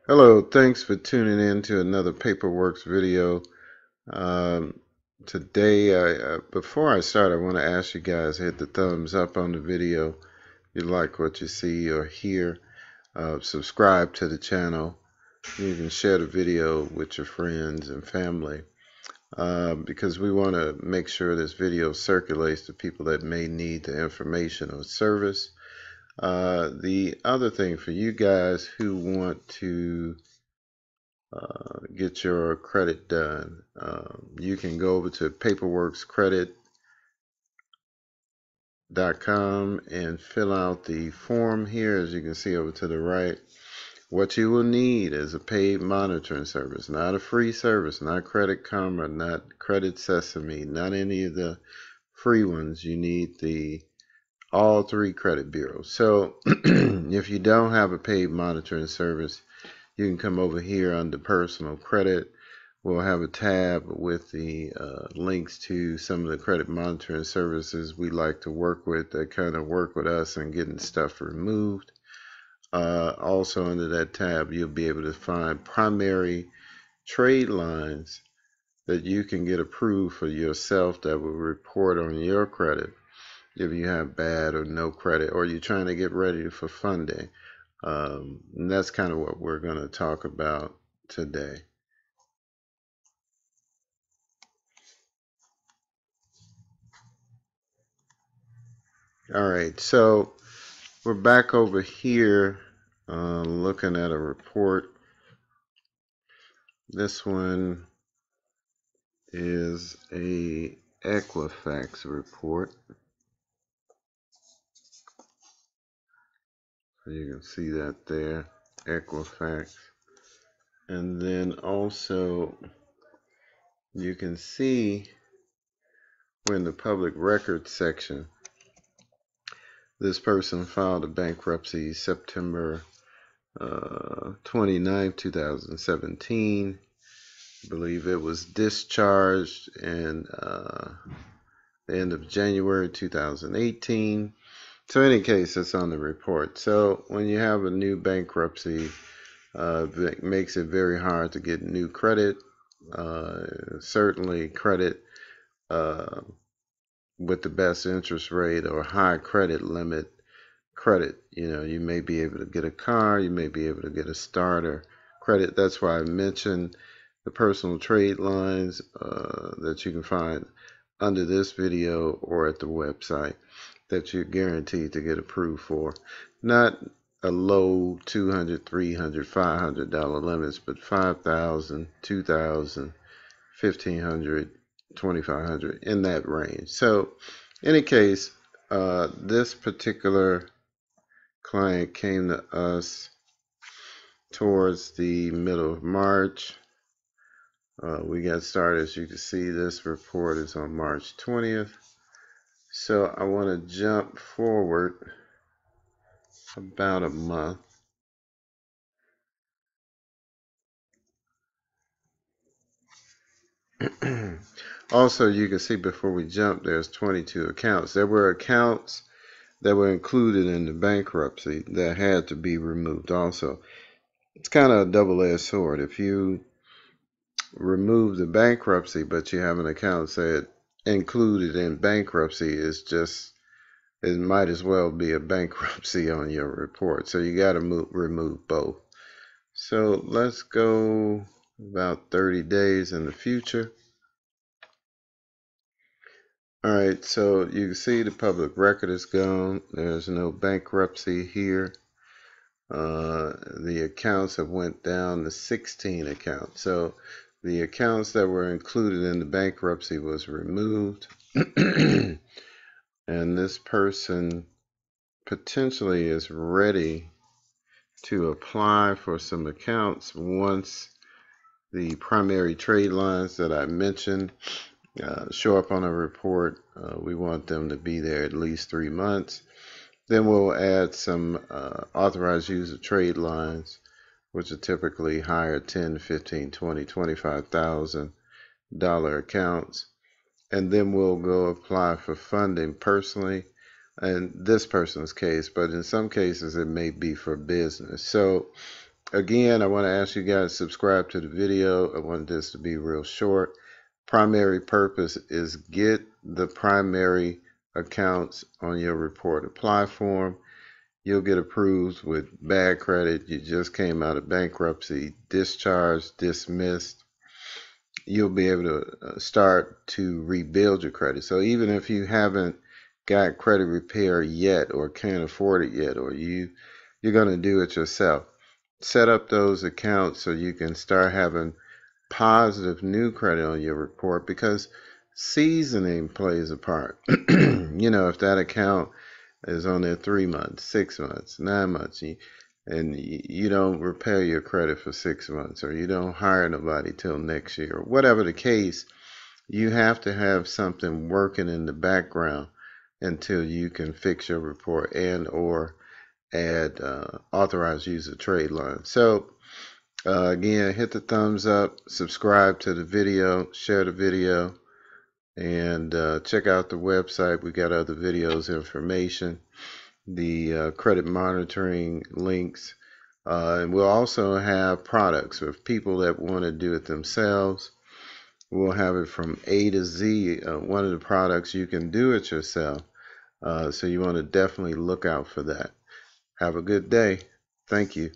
Hello, thanks for tuning in to another PAPERWERKS video. Um, Today, before I start, I want to ask you guys to hit the thumbs up on the video if you like what you see or hear. Subscribe to the channel. You can share the video with your friends and family because we want to make sure this video circulates to people that may need the information or service. The other thing for you guys who want to get your credit done, you can go over to paperworkscredit.com and fill out the form here. As you can see over to the right, what you will need is a paid monitoring service, not a free service, not Credit Karma, not Credit Sesame, not any of the free ones. You need all three credit bureaus. So if you don't have a paid monitoring service, you can come over here under personal credit. We'll have a tab with the links to some of the credit monitoring services we like to work with that kind of work with us and getting stuff removed. Also under that tab, you'll be able to find primary trade lines that you can get approved for yourself that will report on your credit if you have bad or no credit or you're trying to get ready for funding. And that's kind of what we're going to talk about today. All right, so we're back over here looking at a report. This one is a Equifax report. So you can see that there, Equifax. And then also you can see we're in the public records section. This person filed a bankruptcy September 29, 2017. I believe it was discharged in the end of January 2018. So in any case, it's on the report. So when you have a new bankruptcy, it makes it very hard to get new credit. Certainly credit with the best interest rate or high credit limit credit. You may be able to get a car, you may be able to get a starter credit. That's why I mentioned the personal trade lines that you can find under this video or at the website that you're guaranteed to get approved for. Not a low $200, $300, $500 limits, but $5,000, $2,000, $1,500, $2,500 in that range. So in any case, this particular client came to us towards the middle of March. We got started. As you can see, this report is on March 20th. So I want to jump forward about a month. Also, you can see before we jump, there's 22 accounts. There were accounts that were included in the bankruptcy that had to be removed also. It's kind of a double-edged sword. If you remove the bankruptcy, but you have an account said included in bankruptcy, it might as well be a bankruptcy on your report. So you got to remove both. So let's go about 30 days in the future. All right, so you can see the public record is gone. There's no bankruptcy here. The accounts have went down to 16 accounts. So the accounts that were included in the bankruptcy was removed. And this person potentially is ready to apply for some accounts once the primary trade lines that I mentioned show up on a report. We want them to be there at least 3 months. Then we'll add some authorized user trade lines, which are typically higher $10, $15, $20, $25,000 accounts. And then we'll go apply for funding personally in this person's case, but in some cases it may be for business. So Again, I want to ask you guys to subscribe to the video. I want this to be real short. Primary purpose is get the primary accounts on your report apply form. You'll get approved with bad credit. You just came out of bankruptcy, discharged, dismissed. You'll be able to start to rebuild your credit. So even if you haven't got credit repair yet or can't afford it yet, or you're going to do it yourself, set up those accounts so you can start having positive new credit on your report, because seasoning plays a part. If that account is on there 3 months, 6 months, 9 months, and you don't repair your credit for 6 months, or you don't hire nobody till next year, or whatever the case, you have to have something working in the background until you can fix your report and or add authorized use of trade line. So again, hit the thumbs up, subscribe to the video, share the video, and check out the website. We got other videos, information, the credit monitoring links, and we'll also have products for people that want to do it themselves. We'll have it from A to Z. One of the products you can do it yourself, so you want to definitely look out for that. Have a good day. Thank you.